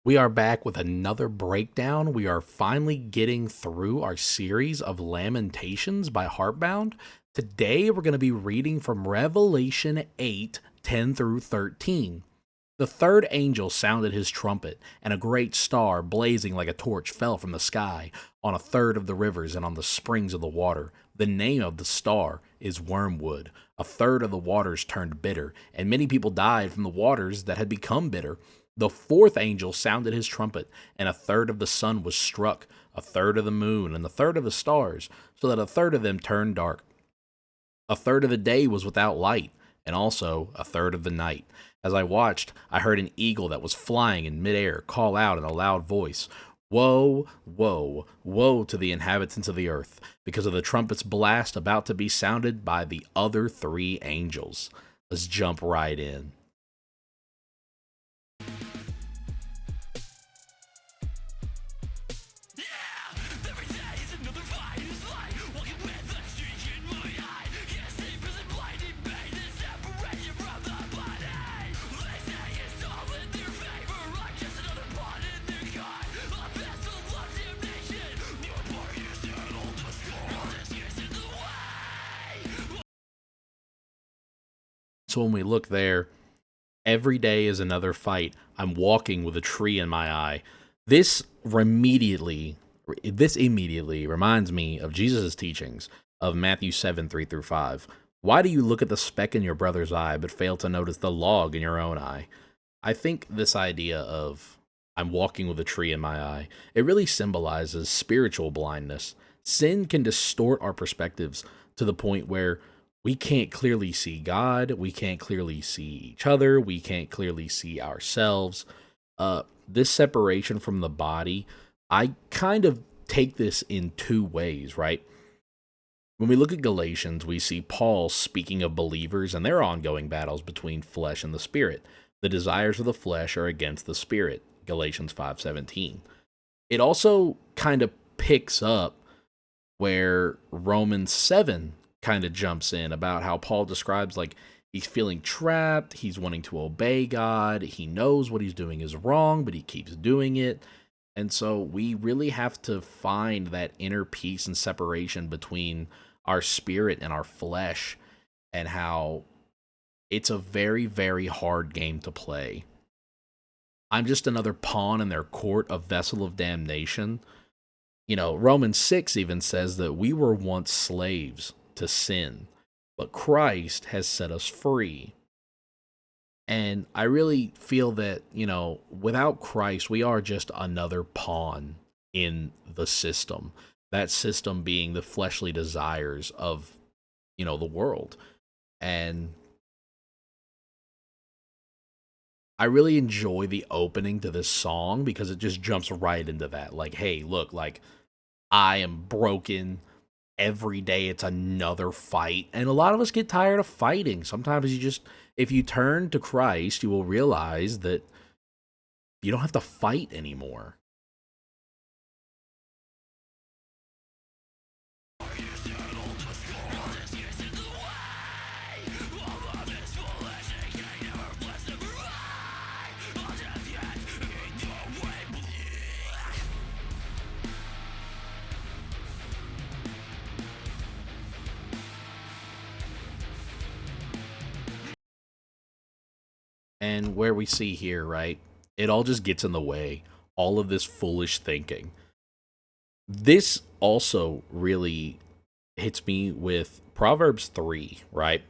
We are back with another breakdown. We are finally getting through our series of Lamentations by Heartbound. Today we're going to be reading from Revelation 8, 10 through 13. The third angel sounded his trumpet, and a great star, blazing like a torch, fell from the sky on a third of the rivers and on the springs of the water. The name of the star is Wormwood. A third of the waters turned bitter, and many people died from the waters that had become bitter. The fourth angel sounded his trumpet, and a third of the sun was struck, a third of the moon, and a third of the stars, so that a third of them turned dark. A third of the day was without light, and also a third of the night. As I watched, I heard an eagle that was flying in midair call out in a loud voice, "Woe, woe, woe to the inhabitants of the earth, because of the trumpet's blast about to be sounded by the other three angels." Let's jump right in. So when we look there, every day is another fight. I'm walking with a tree in my eye. This immediately, this immediately reminds me of Jesus' teachings of Matthew 7, 3 through 5. Why do you look at the speck in your brother's eye, but fail to notice the log in your own eye? I think this idea of I'm walking with a tree in my eye, it really symbolizes spiritual blindness. Sin can distort our perspectives to the point where we can't clearly see God, we can't clearly see each other, we can't clearly see ourselves. This separation from the body, I kind of take this in two ways, right? When we look at Galatians, we see Paul speaking of believers and their ongoing battles between flesh and the spirit. The desires of the flesh are against the spirit, Galatians 5:17. It also kind of picks up where Romans 7 kind of jumps in about how Paul describes like he's feeling trapped, he's wanting to obey God, he knows what he's doing is wrong, but he keeps doing it. And so we really have to find that inner peace and separation between our spirit and our flesh, and how it's a very, very hard game to play. I'm just another pawn in their court, a vessel of damnation. You know, Romans 6 even says that we were once slaves to sin, but Christ has set us free. And I really feel that, you know, without Christ, we are just another pawn in the system. That system being the fleshly desires of, you know, the world. And I really enjoy the opening to this song because it just jumps right into that. Like, hey, look, like, I am broken. Every day it's another fight. And a lot of us get tired of fighting. Sometimes you just, if you turn to Christ, you will realize that you don't have to fight anymore. And where we see here, right, it all just gets in the way. All of this foolish thinking. This also really hits me with Proverbs 3, right?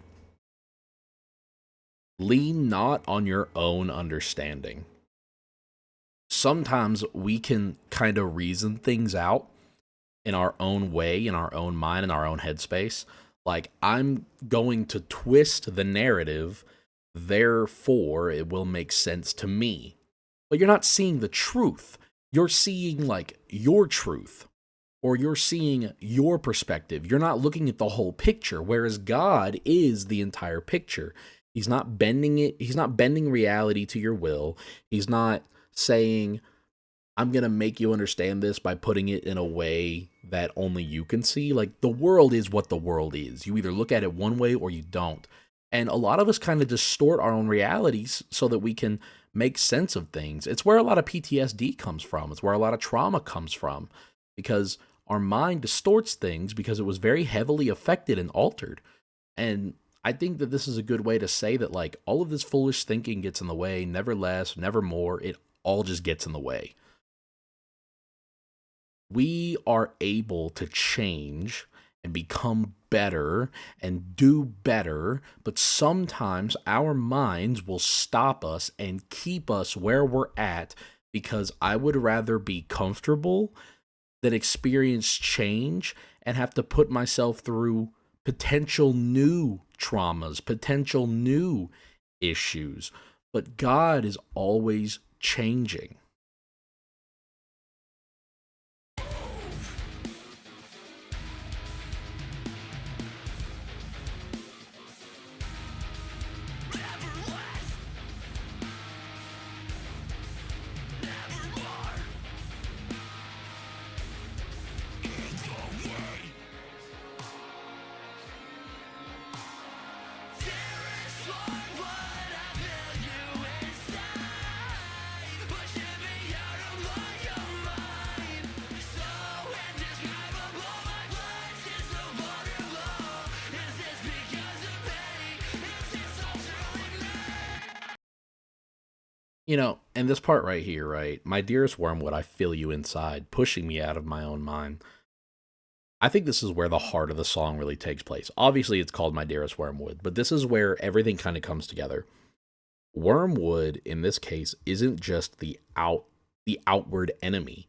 Lean not on your own understanding. Sometimes we can kind of reason things out in our own way, in our own mind, in our own headspace. Like, I'm going to twist the narrative, therefore it will make sense to me. But you're not seeing the truth. You're seeing, like, your truth, or you're seeing your perspective. You're not looking at the whole picture, whereas God is the entire picture. He's not bending it. He's not bending reality to your will. He's not saying, I'm going to make you understand this by putting it in a way that only you can see. Like, the world is what the world is. You either look at it one way or you don't. And a lot of us kind of distort our own realities so that we can make sense of things. It's where a lot of PTSD comes from. It's where a lot of trauma comes from because our mind distorts things because it was very heavily affected and altered. And I think that this is a good way to say that, like, all of this foolish thinking gets in the way, never less, never more. It all just gets in the way. We are able to change and become better and do better, but sometimes our minds will stop us and keep us where we're at because I would rather be comfortable than experience change and have to put myself through potential new traumas, potential new issues. But God is always changing. And this part right here, right? My dearest wormwood, I feel you inside, pushing me out of my own mind. I think this is where the heart of the song really takes place. Obviously, it's called My Dearest Wormwood, but this is where everything kind of comes together. Wormwood, in this case, isn't just the outward enemy.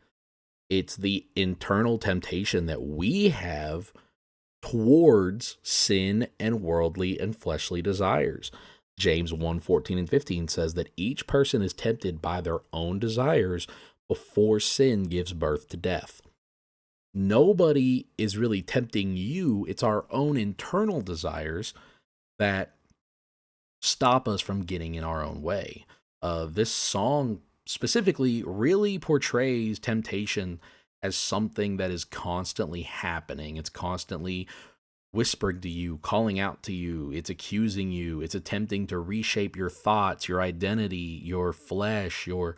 It's the internal temptation that we have towards sin and worldly and fleshly desires. James 1:14 and 15 says that each person is tempted by their own desires before sin gives birth to death. Nobody is really tempting you. It's our own internal desires that stop us from getting in our own way. This song specifically really portrays temptation as something that is constantly happening. It's constantly whispering to you, calling out to you, it's accusing you, it's attempting to reshape your thoughts, your identity, your flesh, your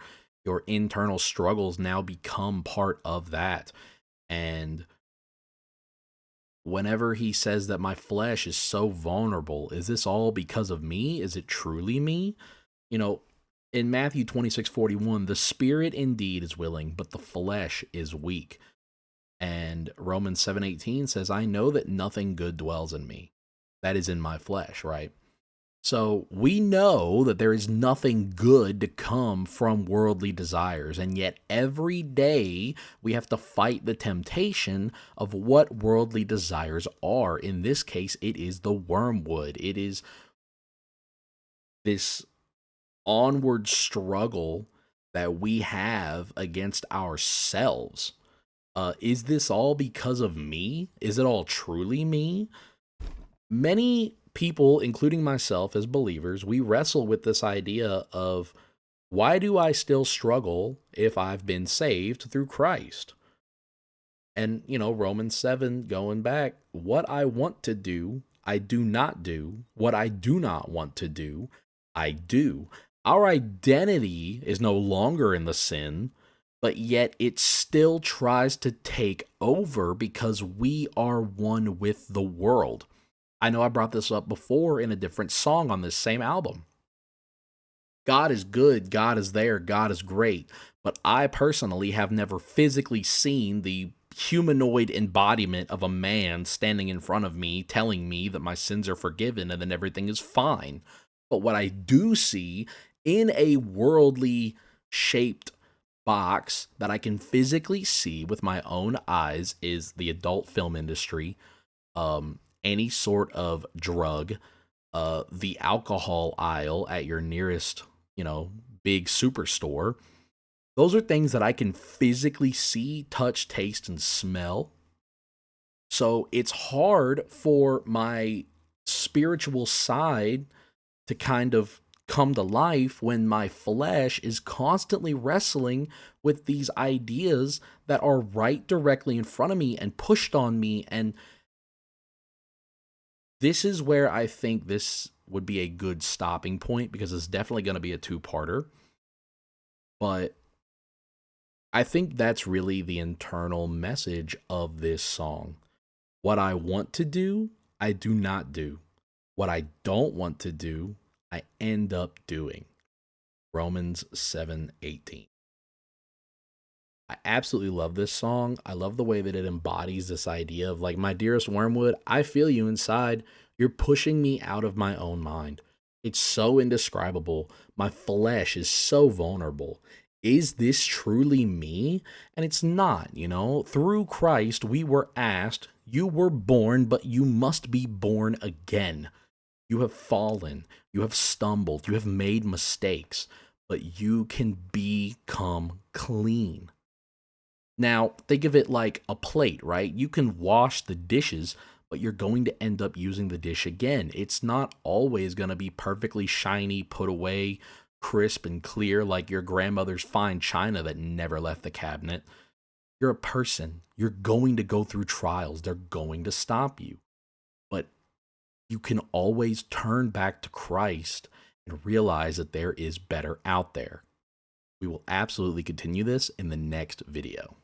internal struggles now become part of that. And whenever he says that my flesh is so vulnerable, is this all because of me? Is it truly me? You know, in Matthew 26:41, the spirit indeed is willing, but the flesh is weak. And Romans 7:18 says, I know that nothing good dwells in me. That is in my flesh, right? So we know that there is nothing good to come from worldly desires, and yet every day we have to fight the temptation of what worldly desires are. In this case, it is the wormwood. It is this onward struggle that we have against ourselves. Is this all because of me? Is it all truly me? Many people, including myself as believers, we wrestle with this idea of why do I still struggle if I've been saved through Christ? And, Romans 7 going back, what I want to do, I do not do. What I do not want to do, I do. Our identity is no longer in the sin, but yet it still tries to take over because we are one with the world. I know I brought this up before in a different song on this same album. God is good, God is there, God is great, but I personally have never physically seen the humanoid embodiment of a man standing in front of me telling me that my sins are forgiven and then everything is fine. But what I do see in a worldly shaped box that I can physically see with my own eyes is the adult film industry, any sort of drug, the alcohol aisle at your nearest, big superstore. Those are things that I can physically see, touch, taste, and smell. So it's hard for my spiritual side to kind of come to life when my flesh is constantly wrestling with these ideas that are right directly in front of me and pushed on me. And this is where I think this would be a good stopping point because it's definitely going to be a two-parter. But I think that's really the internal message of this song. What I want to do, I do not do. What I don't want to do, I end up doing. Romans 7:18. I absolutely love this song. I love the way that it embodies this idea of like, my dearest wormwood, I feel you inside. You're pushing me out of my own mind. It's so indescribable. My flesh is so vulnerable. Is this truly me? And it's not, you know. Through Christ, we were asked, you were born, but you must be born again. You have fallen, you have stumbled, you have made mistakes, but you can become clean. Now, think of it like a plate, right? You can wash the dishes, but you're going to end up using the dish again. It's not always going to be perfectly shiny, put away, crisp, and clear like your grandmother's fine china that never left the cabinet. You're a person. You're going to go through trials. They're going to stop you. But you can always turn back to Christ and realize that there is better out there. We will absolutely continue this in the next video.